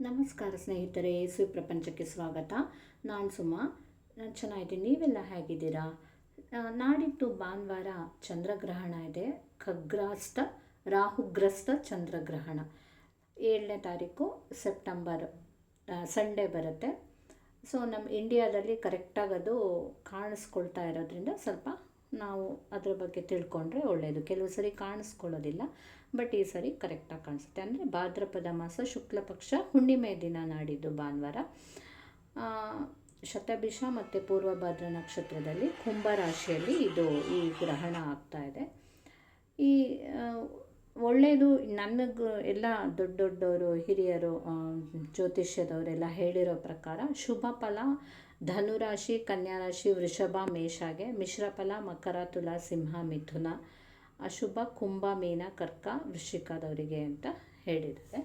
ನಮಸ್ಕಾರ ಸ್ನೇಹಿತರೆ, ಪ್ರಪಂಚಕ್ಕೆ ಸ್ವಾಗತ. ನಾನು ಸುಮಾ. ನಾನು ಚೆನ್ನಾಗಿದ್ದೀನಿ. ನೀವೆಲ್ಲ ಹೇಗಿದ್ದೀರಾ? ನಾಡಿದ್ದು ಭಾನುವಾರ ಚಂದ್ರಗ್ರಹಣ ಇದೆ. ಖಗ್ರಾಸ್ತ ರಾಹುಗ್ರಸ್ತ ಚಂದ್ರಗ್ರಹಣ 7ನೇ ತಾರೀಕು ಸೆಪ್ಟೆಂಬರ್ ಸಂಡೇ ಬರುತ್ತೆ. ಸೊ ನಮ್ಮ ಇಂಡಿಯಾದಲ್ಲಿ ಕರೆಕ್ಟಾಗಿ ಅದು ಕಾಣಿಸ್ಕೊಳ್ತಾ ಇರೋದ್ರಿಂದ ಸ್ವಲ್ಪ ನಾವು ಅದರ ಬಗ್ಗೆ ತಿಳ್ಕೊಂಡ್ರೆ ಒಳ್ಳೆಯದು. ಕೆಲವು ಸರಿ ಕಾಣಿಸ್ಕೊಳ್ಳೋದಿಲ್ಲ, ಬಟ್ ಈ ಸರಿ ಕರೆಕ್ಟಾಗಿ ಕಾಣಿಸುತ್ತೆ. ಅಂದರೆ ಭಾದ್ರಪದ ಮಾಸ ಶುಕ್ಲ ಪಕ್ಷ ಹುಣ್ಣಿಮೆ ದಿನ ನಾಡಿದ್ದು ಭಾನುವಾರ. ಶತಭಿಷ ಮತ್ತು ಪೂರ್ವಭಾದ್ರ ನಕ್ಷತ್ರದಲ್ಲಿ ಕುಂಭರಾಶಿಯಲ್ಲಿ ಈ ಗ್ರಹಣ ಆಗ್ತಾ ಇದೆ. ಈ ಒಳ್ಳೆಯದು. ನನಗೆ ಎಲ್ಲ ದೊಡ್ಡವರು ಹಿರಿಯರು ಜ್ಯೋತಿಷ್ಯದವರೆಲ್ಲ ಹೇಳಿರೋ ಪ್ರಕಾರ ಶುಭ ಫಲ ಧನುರಾಶಿ, ಕನ್ಯಾರಾಶಿ, ವೃಷಭ, ಮೇಷಾಗೆ, ಮಿಶ್ರ ಫಲ ಮಕರ, ತುಲಾ, ಸಿಂಹ, ಮಿಥುನ, ಅಶುಭ ಕುಂಭ, ಮೀನ, ಕರ್ಕ, ವೃಶ್ಚಿಕದವರಿಗೆ ಅಂತ ಹೇಳಿದ್ದಾರೆ.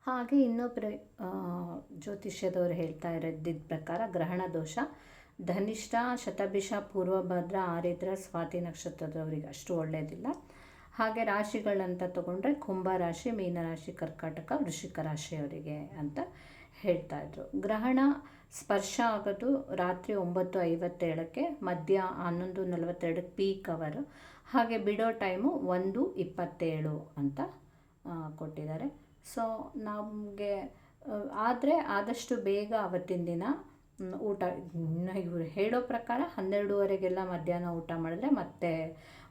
ಹಾಗೆ ಇನ್ನೊಬ್ಬರು ಜ್ಯೋತಿಷ್ಯದವರು ಹೇಳ್ತಾ ಇರೋದಿದ್ದ ಪ್ರಕಾರ ಗ್ರಹಣ ದೋಷ ಧನಿಷ್ಠ, ಶತಭಿಷ, ಪೂರ್ವಭದ್ರ, ಆರಿದ್ರ, ಸ್ವಾತಿ ನಕ್ಷತ್ರದವರಿಗೆ ಅಷ್ಟು ಒಳ್ಳೆಯದಿಲ್ಲ. ಹಾಗೆ ರಾಶಿಗಳಂತ ತಗೊಂಡ್ರೆ ಕುಂಭರಾಶಿ, ಮೀನರಾಶಿ, ಕರ್ಕಾಟಕ, ವೃಶ್ಚಿಕ ರಾಶಿಯವರಿಗೆ ಅಂತ ಹೇಳ್ತಾಯಿದ್ರು. ಗ್ರಹಣ ಸ್ಪರ್ಶ ಆಗೋದು ರಾತ್ರಿ 9:57 ಮಧ್ಯ 11:42 ಪೀಕ್ ಅವರು. ಹಾಗೆ ಬಿಡೋ ಟೈಮು 1:27 ಅಂತ ಕೊಟ್ಟಿದ್ದಾರೆ. ಸೊ ನಮಗೆ ಆದರೆ ಆದಷ್ಟು ಬೇಗ ಅವತ್ತಿನ ದಿನ ಊಟ, ಇವರು ಹೇಳೋ ಪ್ರಕಾರ 12:30 ಮಧ್ಯಾಹ್ನ ಊಟ ಮಾಡಿದ್ರೆ ಮತ್ತೆ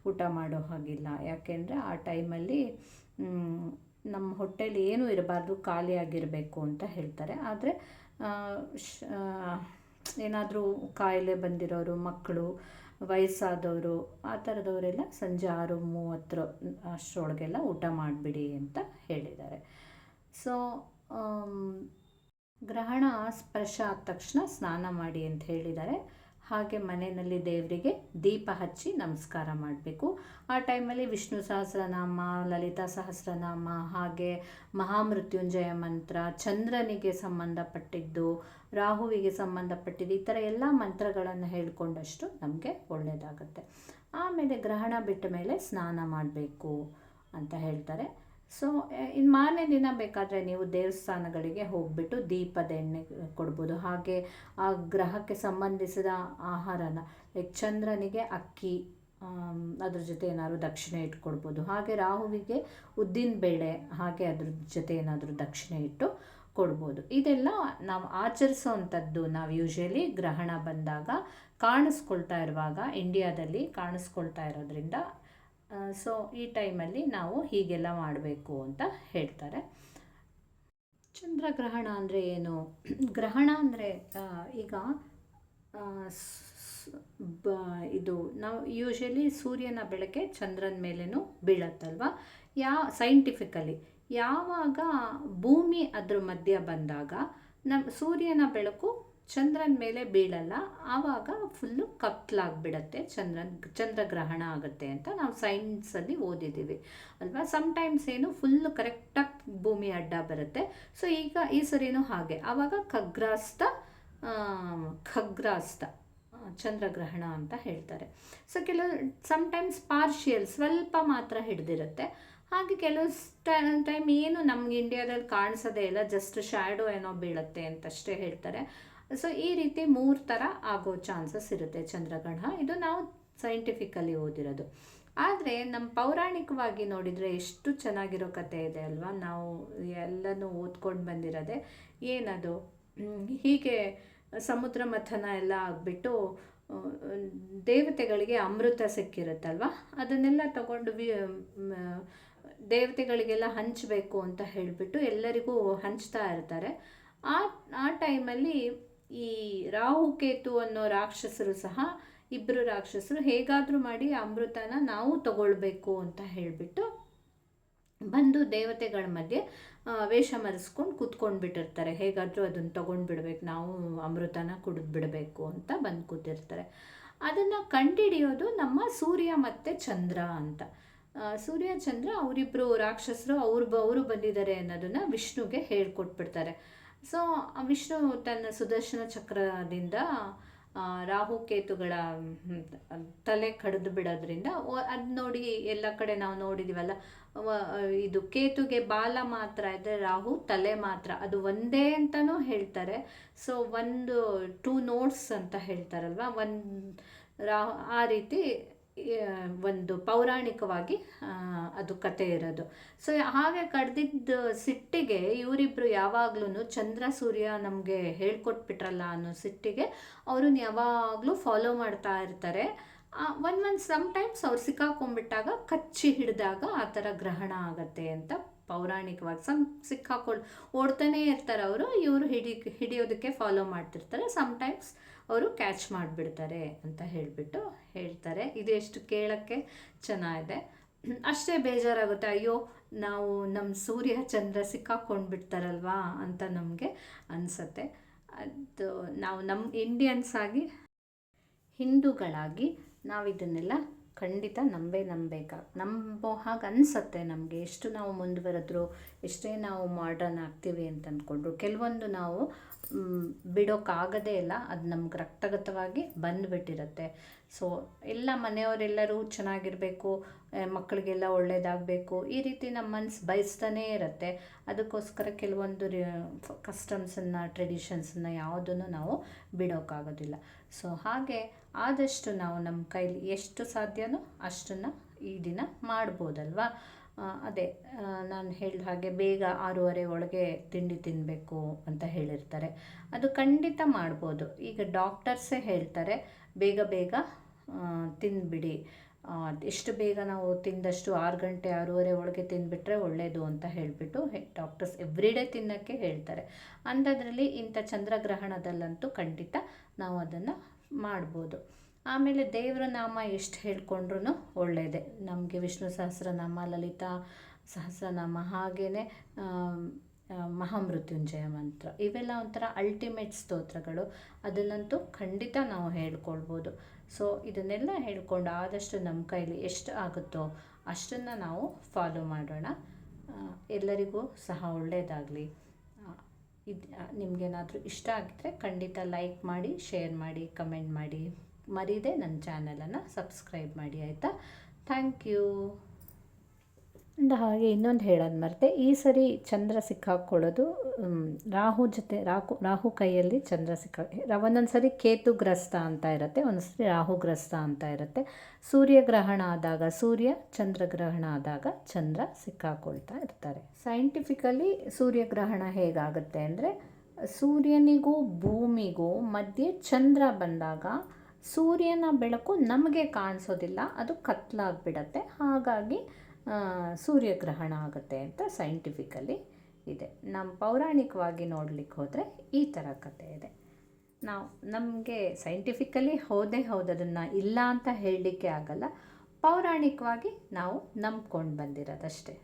ಊಟ ಮಾಡೋ ಹಾಗಿಲ್ಲ. ಯಾಕೆಂದರೆ ಆ ಟೈಮಲ್ಲಿ ನಮ್ಮ ಹೊಟ್ಟೆಲಿ ಏನೂ ಇರಬಾರ್ದು, ಖಾಲಿಯಾಗಿರಬೇಕು ಅಂತ ಹೇಳ್ತಾರೆ. ಆದರೆ ಏನಾದರೂ ಕಾಯಿಲೆ ಬಂದಿರೋರು, ಮಕ್ಕಳು, ವಯಸ್ಸಾದವರು, ಆ ಥರದವರೆಲ್ಲ ಸಂಜೆ 6:30 ಅಷ್ಟರೊಳಗೆಲ್ಲ ಊಟ ಮಾಡಿಬಿಡಿ ಅಂತ ಹೇಳಿದ್ದಾರೆ. ಸೊ ಗ್ರಹಣ ಸ್ಪರ್ಶ ಆದ ತಕ್ಷಣ ಸ್ನಾನ ಮಾಡಿ ಅಂತ ಹೇಳಿದ್ದಾರೆ. ಹಾಗೆ ಮನೆಯಲ್ಲಿ ದೇವರಿಗೆ ದೀಪ ಹಚ್ಚಿ ನಮಸ್ಕಾರ ಮಾಡಬೇಕು. ಆ ಟೈಮಲ್ಲಿ ವಿಷ್ಣು ಸಹಸ್ರನಾಮ, ಲಲಿತಾ ಸಹಸ್ರನಾಮ, ಹಾಗೆ ಮಹಾಮೃತ್ಯುಂಜಯ ಮಂತ್ರ, ಚಂದ್ರನಿಗೆ ಸಂಬಂಧಪಟ್ಟಿದ್ದು, ರಾಹುವಿಗೆ ಸಂಬಂಧಪಟ್ಟಿದ್ದು, ಈ ಥರ ಎಲ್ಲ ಮಂತ್ರಗಳನ್ನು ಹೇಳಿಕೊಂಡಷ್ಟು ನಮಗೆ ಒಳ್ಳೆಯದಾಗುತ್ತೆ. ಆಮೇಲೆ ಗ್ರಹಣ ಬಿಟ್ಟ ಮೇಲೆ ಸ್ನಾನ ಮಾಡಬೇಕು ಅಂತ ಹೇಳ್ತಾರೆ. ಸೊ ಇನ್ನು ಮಾರನೇ ದಿನ ಬೇಕಾದರೆ ನೀವು ದೇವಸ್ಥಾನಗಳಿಗೆ ಹೋಗಿಬಿಟ್ಟು ದೀಪದ ಎಣ್ಣೆ ಕೊಡ್ಬೋದು. ಹಾಗೆ ಆ ಗ್ರಹಕ್ಕೆ ಸಂಬಂಧಿಸಿದ ಆಹಾರನ, ಲೈಕ್ ಚಂದ್ರನಿಗೆ ಅಕ್ಕಿ, ಅದ್ರ ಜೊತೆ ಏನಾದರೂ ದಕ್ಷಿಣೆ ಇಟ್ಕೊಡ್ಬೋದು. ಹಾಗೆ ರಾಹುವಿಗೆ ಉದ್ದಿನ ಬೇಳೆ, ಹಾಗೆ ಅದ್ರ ಜೊತೆ ಏನಾದರೂ ದಕ್ಷಿಣೆ ಇಟ್ಟು ಕೊಡ್ಬೋದು. ಇದೆಲ್ಲ ನಾವು ಆಚರಿಸೋವಂಥದ್ದು. ನಾವು ಯೂಶ್ವಲಿ ಗ್ರಹಣ ಬಂದಾಗ ಕಾಣಿಸ್ಕೊಳ್ತಾ ಇರುವಾಗ ಇಂಡಿಯಾದಲ್ಲಿ ಕಾಣಿಸ್ಕೊಳ್ತಾ ಇರೋದ್ರಿಂದ ಸೊ ಈ ಟೈಮಲ್ಲಿ ನಾವು ಹೀಗೆಲ್ಲ ಮಾಡಬೇಕು ಅಂತ ಹೇಳ್ತಾರೆ. ಚಂದ್ರಗ್ರಹಣ ಅಂದರೆ ಏನು? ಗ್ರಹಣ ಅಂದರೆ ಈಗ ಇದು ನಾವು ಯೂಶ್ವಲಿ ಸೂರ್ಯನ ಬೆಳಕೆ ಚಂದ್ರನ ಮೇಲೇನೂ ಬೀಳತ್ತಲ್ವ. ಸೈಂಟಿಫಿಕಲಿ ಯಾವಾಗ ಭೂಮಿ ಅದ್ರ ಮಧ್ಯ ಬಂದಾಗ ನಮ್ಮ ಸೂರ್ಯನ ಬೆಳಕು ಚಂದ್ರನ ಮೇಲೆ ಬೀಳಲ್ಲ, ಆವಾಗ ಫುಲ್ಲು ಕತ್ಲಾಗಿಬಿಡತ್ತೆ, ಚಂದ್ರಗ್ರಹಣ ಆಗುತ್ತೆ ಅಂತ ನಾವು ಸೈನ್ಸಲ್ಲಿ ಓದಿದ್ದೀವಿ ಅಲ್ವಾ. ಸಮ್ಟೈಮ್ಸ್ ಏನು ಫುಲ್ಲು ಕರೆಕ್ಟಾಗಿ ಭೂಮಿ ಅಡ್ಡ ಬರುತ್ತೆ. ಸೊ ಈಗ ಈ ಸರಿನೂ ಹಾಗೆ, ಆವಾಗ ಖಗ್ರಾಸ್ತ ಚಂದ್ರಗ್ರಹಣ ಅಂತ ಹೇಳ್ತಾರೆ. ಸೊ ಕೆಲವು ಸಮ್ಟೈಮ್ಸ್ ಪಾರ್ಷಿಯಲ್, ಸ್ವಲ್ಪ ಮಾತ್ರ ಹಿಡ್ದಿರುತ್ತೆ. ಹಾಗೆ ಕೆಲವು ಟೈಮ್ ಏನು ನಮ್ಗೆ ಇಂಡಿಯಾದಲ್ಲಿ ಕಾಣಿಸೋದೇ ಇಲ್ಲ, ಜಸ್ಟ್ ಶ್ಯಾಡೋ ಏನೋ ಬೀಳುತ್ತೆ ಅಂತಷ್ಟೇ ಹೇಳ್ತಾರೆ. ಸೊ ಈ ರೀತಿ 3 ಥರ ಆಗೋ ಚಾನ್ಸಸ್ ಇರುತ್ತೆ ಚಂದ್ರಗ್ರಹಣ. ಇದು ನಾವು ಸೈಂಟಿಫಿಕಲಿ ಓದಿರೋದು. ಆದರೆ ನಮ್ಮ ಪೌರಾಣಿಕವಾಗಿ ನೋಡಿದರೆ ಎಷ್ಟು ಚೆನ್ನಾಗಿರೋ ಕಥೆ ಇದೆ ಅಲ್ವಾ. ನಾವು ಎಲ್ಲನೂ ಓದ್ಕೊಂಡು ಬಂದಿರೋದೆ. ಏನದು, ಹೀಗೆ ಸಮುದ್ರ ಮಥನ ಎಲ್ಲ ಆಗಿಬಿಟ್ಟು ದೇವತೆಗಳಿಗೆ ಅಮೃತ ಸಿಕ್ಕಿರುತ್ತಲ್ವ, ಅದನ್ನೆಲ್ಲ ತಗೊಂಡು ದೇವತೆಗಳಿಗೆಲ್ಲ ಹಂಚಬೇಕು ಅಂತ ಹೇಳಿಬಿಟ್ಟು ಎಲ್ಲರಿಗೂ ಹಂಚ್ತಾ ಇರ್ತಾರೆ. ಆ ಟೈಮಲ್ಲಿ ಈ ರಾಹುಕೇತು ಅನ್ನೋ ರಾಕ್ಷಸರು ಸಹ, ಇಬ್ಬರು ರಾಕ್ಷಸರು ಹೇಗಾದರೂ ಮಾಡಿ ಅಮೃತನ ನಾವು ತಗೊಳ್ಬೇಕು ಅಂತ ಹೇಳಿಬಿಟ್ಟು ಬಂದು ದೇವತೆಗಳ ಮಧ್ಯೆ ವೇಷ ಮರೆಸ್ಕೊಂಡು ಕೂತ್ಕೊಂಡ್ಬಿಟ್ಟಿರ್ತಾರೆ. ಹೇಗಾದರೂ ಅದನ್ನು ತೊಗೊಂಡ್ಬಿಡ್ಬೇಕು, ನಾವು ಅಮೃತನ ಕುಡಿದ್ಬಿಡಬೇಕು ಅಂತ ಬಂದು ಕೂತಿರ್ತಾರೆ. ಅದನ್ನು ಕಂಡುಹಿಡಿಯೋದು ನಮ್ಮ ಸೂರ್ಯ ಮತ್ತು ಚಂದ್ರ ಅಂತ. ಸೂರ್ಯ ಚಂದ್ರ ಅವರಿಬ್ಬರು ರಾಕ್ಷಸರು, ಅವರು ಬಂದಿದ್ದಾರೆ ಅನ್ನೋದನ್ನು ವಿಷ್ಣುಗೆ ಹೇಳ್ಕೊಟ್ಬಿಡ್ತಾರೆ. ಸೊ ವಿಷ್ಣು ತನ್ನ ಸುದರ್ಶನ ಚಕ್ರದಿಂದ ರಾಹುಕೇತುಗಳ ತಲೆ ಕಡಿದು ಬಿಡೋದ್ರಿಂದ ಅದು ನೋಡಿ ಎಲ್ಲ ಕಡೆ ನಾವು ನೋಡಿದ್ದೀವಲ್ಲ, ಇದು ಕೇತುಗೆ ಬಾಲ ಮಾತ್ರ ಇದೆ, ರಾಹು ತಲೆ ಮಾತ್ರ, ಅದು ಒಂದೇ ಅಂತಲೂ ಹೇಳ್ತಾರೆ. ಸೊ ಒಂದು 2 ನೋಟ್ಸ್ ಅಂತ ಹೇಳ್ತಾರಲ್ವ, ಆ ರೀತಿ ಒಂದು ಪೌರಾಣಿಕವಾಗಿ ಅದು ಕತೆ ಇರೋದು. ಸೊ ಹಾಗೆ ಕಡ್ದಿದ್ದ ಸಿಟ್ಟಿಗೆ ಇವರಿಬ್ಬರು ಯಾವಾಗ್ಲೂ ಚಂದ್ರ ಸೂರ್ಯ ನಮಗೆ ಹೇಳ್ಕೊಟ್ಬಿಟ್ರಲ್ಲ ಅನ್ನೋ ಸಿಟ್ಟಿಗೆ ಅವ್ರನ್ನ ಯಾವಾಗಲೂ ಫಾಲೋ ಮಾಡ್ತಾ ಇರ್ತಾರೆ. ಒಂದು ಸಮ್ಟೈಮ್ಸ್ ಅವ್ರು ಸಿಕ್ಕಾಕೊಂಡ್ಬಿಟ್ಟಾಗ, ಕಚ್ಚಿ ಹಿಡಿದಾಗ ಆ ಥರ ಗ್ರಹಣ ಆಗತ್ತೆ ಅಂತ ಪೌರಾಣಿಕವಾಗಿ ಓಡ್ತಾನೆ ಇರ್ತಾರೆ ಅವರು. ಇವರು ಹಿಡಿಯೋದಕ್ಕೆ ಫಾಲೋ ಮಾಡ್ತಿರ್ತಾರೆ. ಸಮ್ಟೈಮ್ಸ್ ಅವರು ಕ್ಯಾಚ್ ಮಾಡಿಬಿಡ್ತಾರೆ ಅಂತ ಹೇಳ್ತಾರೆ. ಇದು ಎಷ್ಟು ಕೇಳೋಕ್ಕೆ ಚೆನ್ನಾಗಿದೆ. ಅಷ್ಟೇ ಬೇಜಾರಾಗುತ್ತೆ, ಅಯ್ಯೋ ನಾವು ನಮ್ಮ ಸೂರ್ಯ ಚಂದ್ರ ಸಿಕ್ಕಾಕೊಂಡ್ಬಿಡ್ತಾರಲ್ವಾ ಅಂತ ನಮಗೆ ಅನಿಸುತ್ತೆ. ಅದು ನಾವು ನಮ್ಮ ಇಂಡಿಯನ್ಸ್ ಆಗಿ, ಹಿಂದೂಗಳಾಗಿ ನಾವು ಇದನ್ನೆಲ್ಲ ಖಂಡಿತ ನಂಬೋ ಹಾಗೆ ಅನಿಸುತ್ತೆ ನಮಗೆ. ಎಷ್ಟು ನಾವು ಮುಂದುವರೆದ್ರು, ಎಷ್ಟೇ ನಾವು ಮಾಡ್ರನ್ ಆಗ್ತೀವಿ ಅಂತ ಅಂದ್ಕೊಂಡ್ರು, ಕೆಲವೊಂದು ನಾವು ಬಿಡೋಕ್ಕಾಗದೇ ಇಲ್ಲ. ಅದು ನಮ್ಗೆ ರಕ್ತಗತವಾಗಿ ಬಂದುಬಿಟ್ಟಿರುತ್ತೆ. ಸೊ ಎಲ್ಲ ಮನೆಯವರೆಲ್ಲರೂ ಚೆನ್ನಾಗಿರಬೇಕು, ಮಕ್ಕಳಿಗೆಲ್ಲ ಒಳ್ಳೆಯದಾಗಬೇಕು, ಈ ರೀತಿ ನಮ್ಮ ಮನಸ್ಸು ಬಯಸ್ತಾನೇ ಇರುತ್ತೆ. ಅದಕ್ಕೋಸ್ಕರ ಕೆಲವೊಂದು ಕಸ್ಟಮ್ಸನ್ನು, ಟ್ರೆಡಿಷನ್ಸನ್ನು ಯಾವುದನ್ನು ನಾವು ಬಿಡೋಕ್ಕಾಗೋದಿಲ್ಲ. ಸೊ ಹಾಗೆ ಆದಷ್ಟು ನಾವು ನಮ್ಮ ಕೈಲಿ ಎಷ್ಟು ಸಾಧ್ಯನೋ ಅಷ್ಟನ್ನು ಈ ದಿನ ಮಾಡ್ಬೋದಲ್ವ. ಅದೇ ನಾನು ಹೇಳಿದ ಹಾಗೆ ಬೇಗ 6:30 ಒಳಗೆ ತಿಂಡಿ ತಿನ್ನಬೇಕು ಅಂತ ಹೇಳಿರ್ತಾರೆ. ಅದು ಖಂಡಿತ ಮಾಡ್ಬೋದು. ಈಗ ಡಾಕ್ಟರ್ಸೇ ಹೇಳ್ತಾರೆ ಬೇಗ ತಿಂದುಬಿಡಿ, ಎಷ್ಟು ಬೇಗ ನಾವು ತಿಂದಷ್ಟು 6 ಗಂಟೆ 6:30 ಒಳಗೆ ತಿಂದುಬಿಟ್ರೆ ಒಳ್ಳೆಯದು ಅಂತ ಹೇಳಿಬಿಟ್ಟು ಡಾಕ್ಟರ್ಸ್ ಎವ್ರಿಡೇ ತಿನ್ನೋಕ್ಕೆ ಹೇಳ್ತಾರೆ. ಅಂಥದ್ರಲ್ಲಿ ಇಂಥ ಚಂದ್ರಗ್ರಹಣದಲ್ಲಂತೂ ಖಂಡಿತ ನಾವು ಅದನ್ನು ಮಾಡ್ಬೋದು. ಆಮೇಲೆ ದೇವರ ನಾಮ ಎಷ್ಟು ಹೇಳ್ಕೊಂಡ್ರೂ ಒಳ್ಳೆಯದೇ. ನಮಗೆ ವಿಷ್ಣು ಸಹಸ್ರನಾಮ, ಲಲಿತಾ ಸಹಸ್ರನಾಮ, ಹಾಗೆಯೇ ಮಹಾಮೃತ್ಯುಂಜಯ ಮಂತ್ರ, ಇವೆಲ್ಲ ಒಂಥರ ಅಲ್ಟಿಮೇಟ್ ಸ್ತೋತ್ರಗಳು. ಅದನ್ನಂತೂ ಖಂಡಿತ ನಾವು ಹೇಳ್ಕೊಳ್ಬೋದು. ಸೊ ಇದನ್ನೆಲ್ಲ ಹೇಳ್ಕೊಂಡು ಆದಷ್ಟು ನಮ್ಮ ಕೈಲಿ ಎಷ್ಟು ಆಗುತ್ತೋ ಅಷ್ಟನ್ನು ನಾವು ಫಾಲೋ ಮಾಡೋಣ. ಎಲ್ಲರಿಗೂ ಸಹ ಒಳ್ಳೆಯದಾಗಲಿ. ಇದು ನಿಮಗೇನಾದರೂ ಇಷ್ಟ ಆಗಿದ್ದರೆ ಖಂಡಿತ ಲೈಕ್ ಮಾಡಿ, ಶೇರ್ ಮಾಡಿ, ಕಮೆಂಟ್ ಮಾಡಿ, ಮರೀದೆ ನನ್ನ ಚಾನಲನ್ನು ಸಬ್ಸ್ಕ್ರೈಬ್ ಮಾಡಿ, ಆಯಿತಾ? Thank you. ಹಾಗೆ ಇನ್ನೊಂದು ಹೇಳೋದು ಮರೆತೆ, ಈ ಸರಿ ಚಂದ್ರ ಸಿಕ್ಕಾಕೊಳ್ಳೋದು ರಾಹು ಕೈಯಲ್ಲಿ ಚಂದ್ರ ಒಂದೊಂದು ಸರಿ ಕೇತುಗ್ರಸ್ತ ಅಂತ ಇರುತ್ತೆ, ಒಂದೊಂದು ಸರಿ ರಾಹುಗ್ರಸ್ತ ಅಂತ ಇರುತ್ತೆ. ಸೂರ್ಯಗ್ರಹಣ ಆದಾಗ ಸೂರ್ಯ, ಚಂದ್ರಗ್ರಹಣ ಆದಾಗ ಚಂದ್ರ ಸಿಕ್ಕಾಕೊಳ್ತಾ ಇರ್ತಾರೆ. ಸೈಂಟಿಫಿಕಲಿ ಸೂರ್ಯಗ್ರಹಣ ಹೇಗಾಗುತ್ತೆ ಅಂದರೆ, ಸೂರ್ಯನಿಗೂ ಭೂಮಿಗೂ ಮಧ್ಯೆ ಚಂದ್ರ ಬಂದಾಗ ಸೂರ್ಯನ ಬೆಳಕು ನಮಗೆ ಕಾಣಿಸೋದಿಲ್ಲ, ಅದು ಕತ್ಲಾಗಿಬಿಡತ್ತೆ. ಹಾಗಾಗಿ ಸೂರ್ಯಗ್ರಹಣ ಆಗುತ್ತೆ ಅಂತ ಸೈಂಟಿಫಿಕಲಿ ಇದೆ. ನಮ್ಮ ಪೌರಾಣಿಕವಾಗಿ ನೋಡಲಿಕ್ಕೆ ಹೋದರೆ ಈ ಥರ ಕಥೆ ಇದೆ. ನಮಗೆ ಸೈಂಟಿಫಿಕಲಿ ಹೌದನ್ನು ಇಲ್ಲ ಅಂತ ಹೇಳಲಿಕ್ಕೆ ಆಗಲ್ಲ. ಪೌರಾಣಿಕವಾಗಿ ನಾವು ನಂಬ್ಕೊಂಡು ಬಂದಿರೋದಷ್ಟೇ.